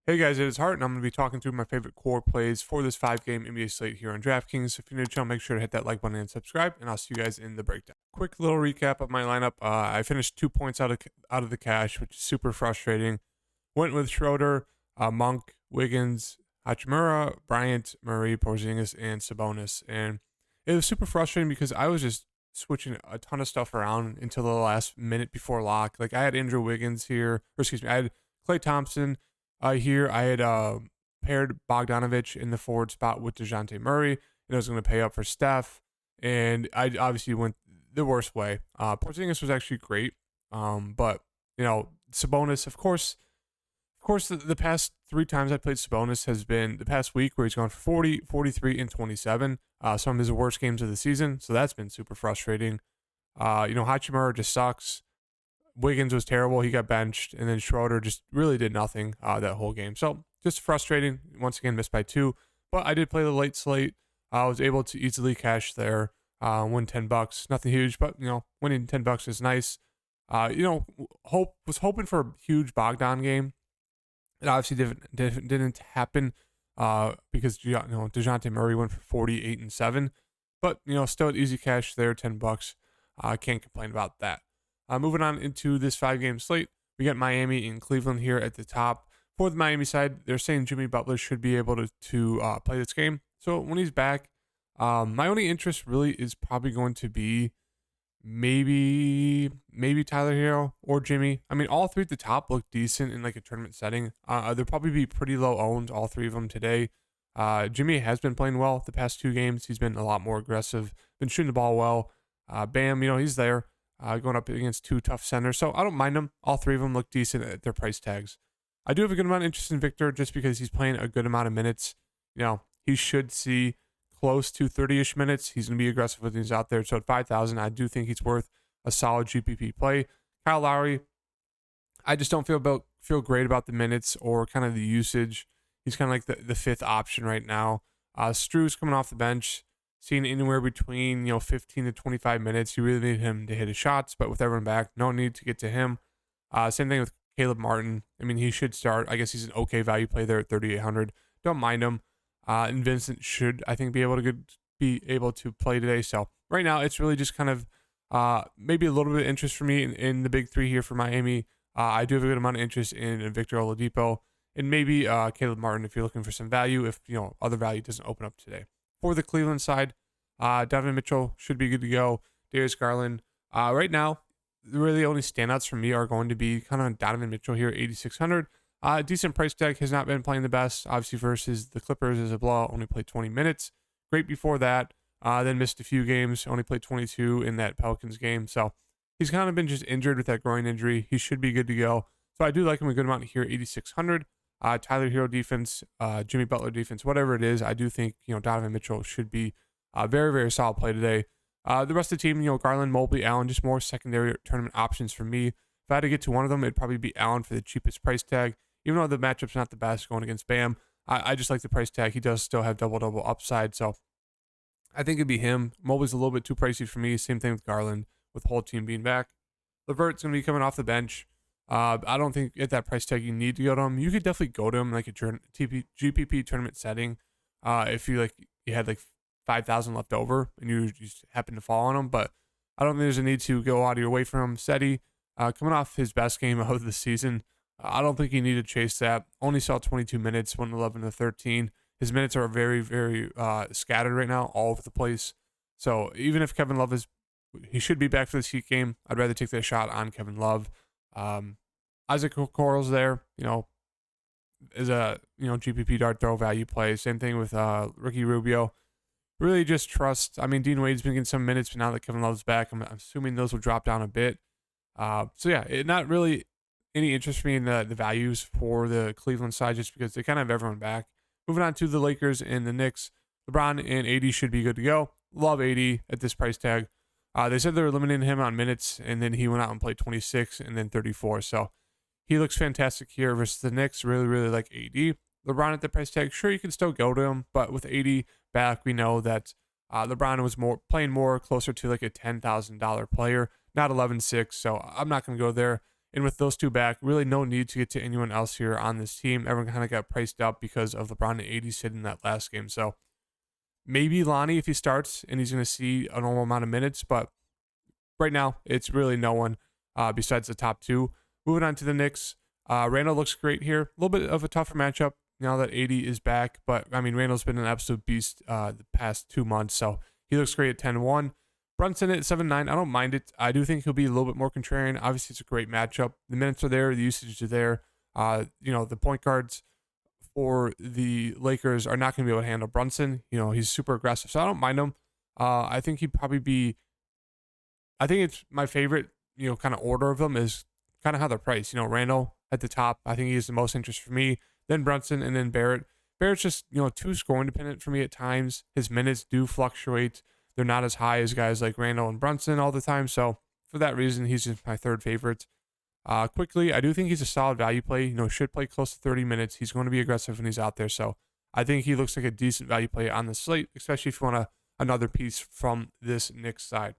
Hey guys, it is Hart, and I'm going to be talking through my favorite core plays for this 5-game NBA slate here on DraftKings. If you're new to the channel, make sure to hit that like button and subscribe, and I'll see you guys in the breakdown. Quick little recap of my lineup. I finished 2 points out of the cash, which is super frustrating. Went with Schroeder, Monk, Wiggins, Hachimura, Bryant, Murray, Porzingis, and Sabonis. And it was super frustrating because I was just switching a ton of stuff around until the last minute before lock. Like I had Andrew Wiggins here, or excuse me, I had Klay Thompson here. I had paired Bogdanovich in the forward spot with DeJounte Murray, and I was going to pay up for Steph. And I obviously went the worst way. Porzingis was actually great, but Sabonis, of course, the past 3 times I played Sabonis has been the past week where he's gone for 40, 43, and 27. Some of his worst games of the season, so that's been super frustrating. Hachimura just sucks. Wiggins was terrible. He got benched, and then Schroeder just really did nothing that whole game. So just frustrating. Once again, missed by 2. But I did play the late slate. I was able to easily cash there, win $10. Nothing huge, but winning $10 is nice. Was hoping for a huge Bogdan game. It obviously didn't happen because DeJounte Murray went for 48 and 7. But still an easy cash there, $10. Can't complain about that. Moving on into this 5-game slate, we got Miami and Cleveland here at the top. For the Miami side, they're saying Jimmy Butler should be able to play this game. So when he's back, my only interest really is probably going to be maybe Tyler Hero or Jimmy. I mean, all three at the top look decent in like a tournament setting. They'll probably be pretty low owned, all three of them today. Jimmy has been playing well the past 2 games. He's been a lot more aggressive, been shooting the ball well. Bam, he's there. Going up against 2 tough centers. So I don't mind them. All 3 of them look decent at their price tags. I do have a good amount of interest in Victor just because he's playing a good amount of minutes. He should see close to 30-ish minutes. He's going to be aggressive when he's out there. So at 5,000, I do think he's worth a solid GPP play. Kyle Lowry, I just don't feel great about the minutes or kind of the usage. He's kind of like the 5th option right now. Stru's coming off the bench. Seeing anywhere between 15 to 25 minutes. You really need him to hit his shots, but with everyone back, no need to get to him. Same thing with Caleb Martin. I mean, he should start. I guess he's an okay value play there at 3,800. Don't mind him. And Vincent should, I think, be able to play today. So right now, it's really just kind of maybe a little bit of interest for me in the big 3 here for Miami. I do have a good amount of interest in Victor Oladipo and maybe Caleb Martin if you're looking for some value. If other value doesn't open up today. For the Cleveland side, Donovan Mitchell should be good to go. Darius Garland. Right now, really the only standouts for me are going to be kind of Donovan Mitchell here, 8,600. Decent price tag, has not been playing the best. Obviously versus the Clippers as a blowout, only played 20 minutes. Great before that. Then missed a few games, only played 22 in that Pelicans game. So he's kind of been just injured with that groin injury. He should be good to go. So I do like him a good amount here, 8,600. Tyler Hero defense, Jimmy Butler defense, whatever it is, I do think Donovan Mitchell should be a very, very solid play today. The rest of the team, Garland, Mobley, Allen, just more secondary tournament options for me. If I had to get to one of them, it'd probably be Allen for the cheapest price tag. Even though the matchup's not the best going against Bam, I just like the price tag. He does still have double-double upside, so I think it'd be him. Mobley's a little bit too pricey for me. Same thing with Garland, with the whole team being back. LeVert's going to be coming off the bench. I don't think at that price tag you need to go to him. You could definitely go to him like a GPP tournament setting. If you had like 5,000 left over and you just happen to fall on him, but I don't think there's a need to go out of your way for him. Seti, coming off his best game of the season, I don't think you need to chase that. Only saw 22 minutes, 111 to 13. His minutes are very, very scattered right now, all over the place. So even if Kevin Love he should be back for this Heat game, I'd rather take that shot on Kevin Love. Isaac Okoro's there, is a GPP dart throw value play. Same thing with Ricky Rubio. Really just trust. I mean, Dean Wade's been getting some minutes, but now that Kevin Love's back, I'm assuming those will drop down a bit. Not really any interest for me in the values for the Cleveland side, just because they kind of have everyone back. Moving on to the Lakers and the Knicks, LeBron and AD should be good to go. Love AD at this price tag. They said they were limiting him on minutes, and then he went out and played 26 and then 34. So he looks fantastic here versus the Knicks. Really, really like AD. LeBron at the price tag, sure, you can still go to him, but with AD back, we know that LeBron was playing more closer to like a $10,000 player, not 11.6. So I'm not going to go there. And with those two back, really no need to get to anyone else here on this team. Everyone kind of got priced up because of LeBron and 80 sitting that last game. So maybe Lonnie if he starts and he's going to see a normal amount of minutes. But right now, it's really no one besides the top two. Moving on to the Knicks. Randall looks great here. A little bit of a tougher matchup now that 80 is back. But, I mean, Randall's been an absolute beast the past 2 months. So he looks great at 10-1. Brunson at 7-9. I don't mind it. I do think he'll be a little bit more contrarian. Obviously, it's a great matchup. The minutes are there. The usage is there. The point guards for the Lakers are not going to be able to handle Brunson. He's super aggressive. So I don't mind him. I think he'd probably be... I think it's my favorite, kind of order of them is kind of how they're priced. Randall at the top. I think he is the most interest for me. Then Brunson and then Barrett. Barrett's just, too scoring dependent for me at times. His minutes do fluctuate. They're not as high as guys like Randall and Brunson all the time. So for that reason, he's just my third favorite. Quickly, I do think he's a solid value play. Should play close to 30 minutes. He's going to be aggressive when he's out there. So I think he looks like a decent value play on the slate, especially if you want another piece from this Knicks side.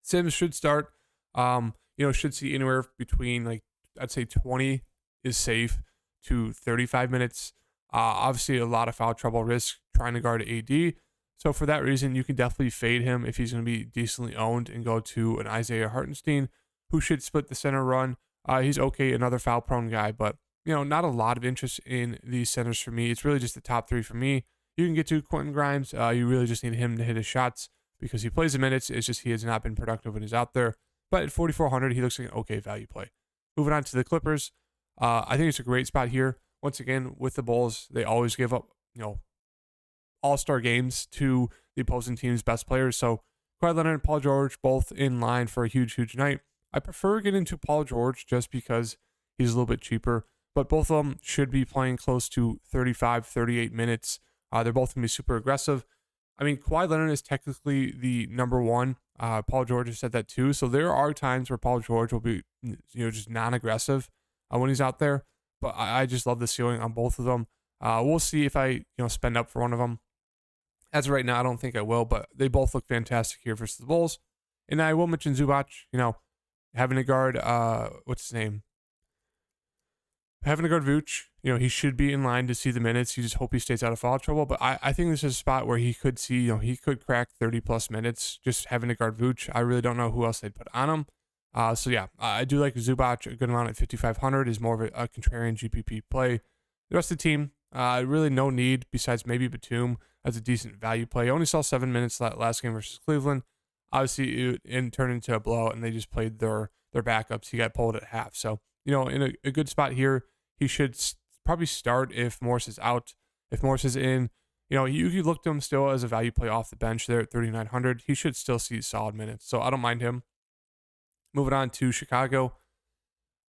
Sims should start. Should see anywhere between I'd say 20 is safe to 35 minutes. Obviously, a lot of foul trouble risk trying to guard AD. So for that reason, you can definitely fade him if he's going to be decently owned and go to an Isaiah Hartenstein, who should split the center run. He's okay, another foul-prone guy, but not a lot of interest in these centers for me. It's really just the top three for me. You can get to Quentin Grimes. You really just need him to hit his shots because he plays the minutes. It's just he has not been productive when he's out there. But at 4,400, he looks like an okay value play. Moving on to the Clippers, I think it's a great spot here. Once again, with the Bulls, they always give up, all-star games to the opposing team's best players. So Kawhi Leonard and Paul George both in line for a huge, huge night. I prefer getting to Paul George just because he's a little bit cheaper, but both of them should be playing close to 35, 38 minutes. They're both going to be super aggressive. I mean, Kawhi Leonard is technically the number one. Paul George has said that too. So there are times where Paul George will be, just non-aggressive when he's out there. But I just love the ceiling on both of them. We'll see if I, spend up for one of them. As of right now, I don't think I will, but they both look fantastic here versus the Bulls. And I will mention Zubac, having to guard, what's his name? Having to guard Vooch, he should be in line to see the minutes. You just hope he stays out of foul trouble. But I think this is a spot where he could see, he could crack 30-plus minutes just having to guard Vooch. I really don't know who else they'd put on him. I do like Zubac. A good amount at 5,500 is more of a contrarian GPP play. The rest of the team, really no need besides maybe Batum as a decent value play. I only saw 7 minutes last game versus Cleveland. Obviously, it turned into a blowout, and they just played their backups. He got pulled at half. So, in a good spot here, he should probably start if Morris is out. If Morris is in, you look to him still as a value play off the bench there at 3,900. He should still see solid minutes. So I don't mind him. Moving on to Chicago.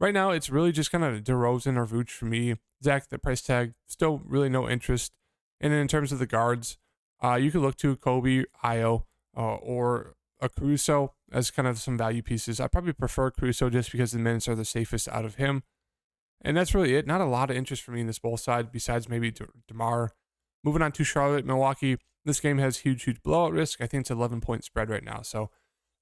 Right now, it's really just kind of DeRozan or Vooch for me. Zach, the price tag, still really no interest. And then in terms of the guards, you could look to Kobe, Io, or a Caruso as kind of some value pieces. I probably prefer Caruso just because the minutes are the safest out of him. And that's really it. Not a lot of interest for me in this Bull side besides maybe DeMar. Moving on to Charlotte, Milwaukee. This game has huge blowout risk. I think it's 11-point spread right now. So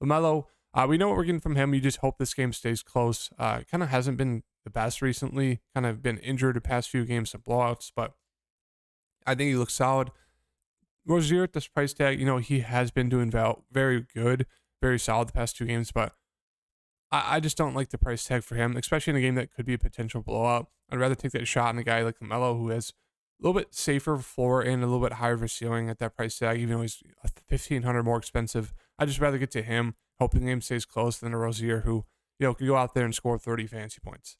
LaMelo, we know what we're getting from him. You just hope this game stays close. Kind of hasn't been the best recently. Kind of been injured the past few games, some blowouts. But I think he looks solid. Rozier at this price tag, he has been doing very good, very solid the past 2 games. But I just don't like the price tag for him, especially in a game that could be a potential blowout. I'd rather take that shot on a guy like LaMelo who has a little bit safer floor and a little bit higher of a ceiling at that price tag, even though he's $1,500 more expensive. I'd just rather get to him, hoping the game stays close, than a Rozier who, could go out there and score 30 fantasy points.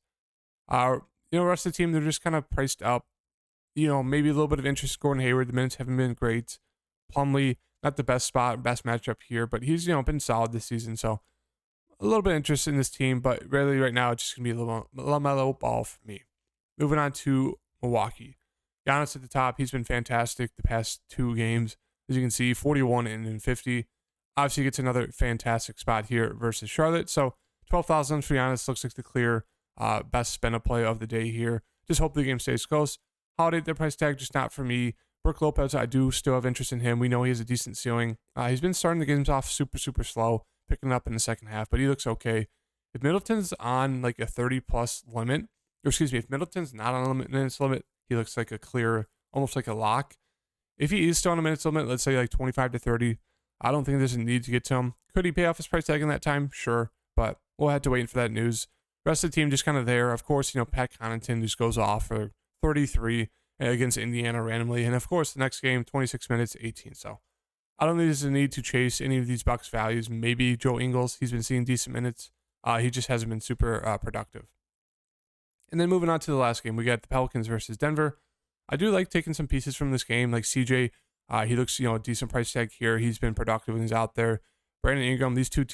The rest of the team, they're just kind of priced up. Maybe a little bit of interest in Gordon Hayward. The minutes haven't been great. Plumlee, not the best matchup here, but he's, been solid this season. So a little bit of interest in this team, but really right now it's just going to be a little LaMelo Ball for me. Moving on to Milwaukee. Giannis at the top. He's been fantastic the past 2 games. As you can see, 41 and 50. Obviously gets another fantastic spot here versus Charlotte. So 12,000 for Giannis looks like the clear best spin up play of the day here. Just hope the game stays close. Holiday at the price tag, just not for me. Brook Lopez, I do still have interest in him. We know he has a decent ceiling. He's been starting the games off super, super slow, picking up in the second half, but he looks okay. If Middleton's on like a 30 plus limit, or excuse me, if Middleton's not on a minutes limit, he looks like a clear, almost like a lock. If he is still on a minutes limit, let's say like 25 to 30, I don't think there's a need to get to him. Could he pay off his price tag in that time? Sure, but we'll have to wait for that news. Rest of the team just kind of there. Of course, Pat Connaughton just goes off for 33 against Indiana randomly. And of course, the next game, 26 minutes, 18. So I don't think there's a need to chase any of these Bucks values. Maybe Joe Ingles, he's been seeing decent minutes. He just hasn't been super productive. And then moving on to the last game, we got the Pelicans versus Denver. I do like taking some pieces from this game, like CJ. He looks, a decent price tag here. He's been productive when he's out there. Brandon Ingram, these two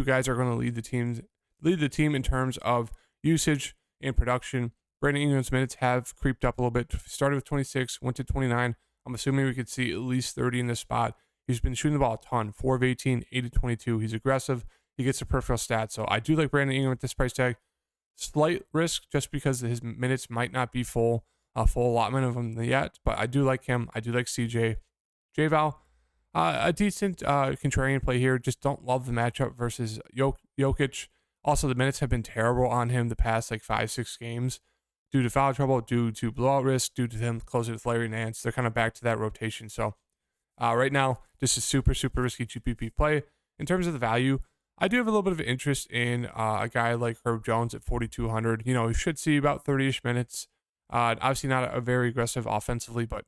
guys are going to lead the team in terms of usage and production. Brandon Ingram's minutes have creeped up a little bit. Started with 26, went to 29. I'm assuming we could see at least 30 in this spot. He's been shooting the ball a ton, 4 of 18, 8 of 22. He's aggressive. He gets a peripheral stat. So I do like Brandon Ingram at this price tag. Slight risk just because his minutes might not be full allotment of them yet, but I do like him. I do like CJ. J-Val, a decent contrarian play here. Just don't love the matchup versus Jokic. Also, the minutes have been terrible on him the past like 5-6 games due to foul trouble, due to blowout risk, due to them closing with Larry Nance. They're kind of back to that rotation. So right now, this is super risky GPP play. In terms of the value, I do have a little bit of interest in a guy like Herb Jones at 4,200. He should see about 30-ish minutes. Obviously not a very aggressive offensively, but,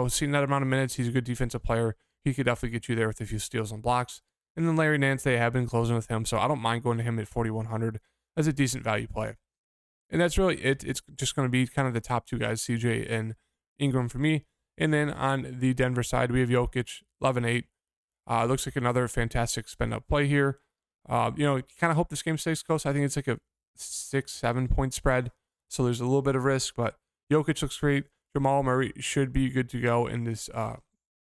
seeing that amount of minutes, he's a good defensive player. He could definitely get you there with a few steals and blocks. And then Larry Nance, they have been closing with him, so I don't mind going to him at 4,100 as a decent value play. And that's really it. It's just going to be kind of the top two guys, CJ and Ingram for me. And then on the Denver side, we have Jokic, 11-8. Looks like another fantastic spend-up play here. Kind of hope this game stays close. I think it's like a 6-7 point spread, so there's a little bit of risk, but Jokic looks great. Jamal Murray should be good to go in this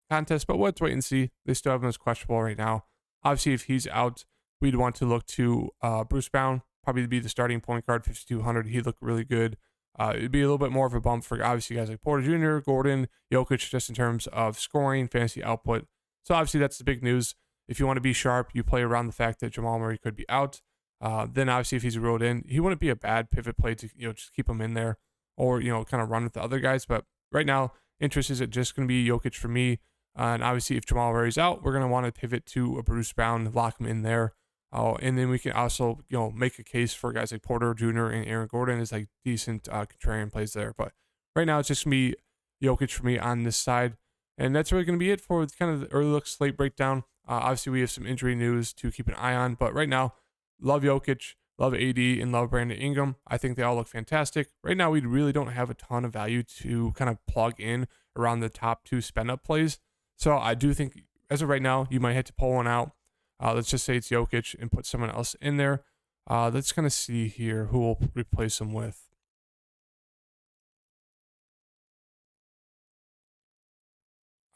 contest, but let's wait and see. They still have him as questionable right now. Obviously, if he's out, we'd want to look to Bruce Brown, probably be the starting point guard, 5,200. He looked really good. It'd be a little bit more of a bump for obviously guys like Porter Jr., Gordon, Jokic, just in terms of scoring, fantasy output. So obviously that's the big news. If you want to be sharp, you play around the fact that Jamal Murray could be out. Then obviously if he's rolled in, he wouldn't be a bad pivot play to just keep him in there or kind of run with the other guys. But right now, interest is just going to be Jokic for me. And obviously if Jamal Murray's out, we're going to want to pivot to a Bruce Brown, lock him in there. And then we can also make a case for guys like Porter Jr. and Aaron Gordon as like decent contrarian plays there. But right now it's just going to be Jokic for me on this side. And that's really going to be it for kind of the early look slate breakdown. Obviously, we have some injury news to keep an eye on, but right now, love Jokic, love AD, and love Brandon Ingram. I think they all look fantastic. Right now, we really don't have a ton of value to kind of plug in around the top two spend-up plays. So I do think, as of right now, you might have to pull one out. Let's just say it's Jokic and put someone else in there. Let's kind of see here who we'll replace him with.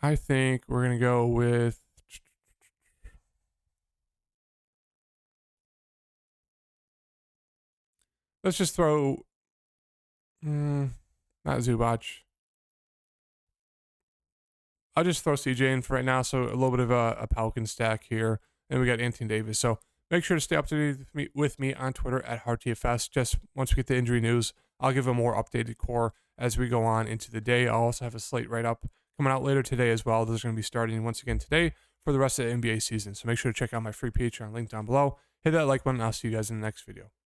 I think we're going to go with... Let's just throw... not Zubac. I'll just throw CJ in for right now, so a little bit of a Pelican stack here. And we got Anthony Davis. So make sure to stay up to date with me on Twitter at HardTFS. Just once we get the injury news, I'll give a more updated core as we go on into the day. I'll also have a slate write-up coming out later today as well. Those are going to be starting once again today for the rest of the NBA season. So make sure to check out my free Patreon link down below. Hit that like button. I'll see you guys in the next video.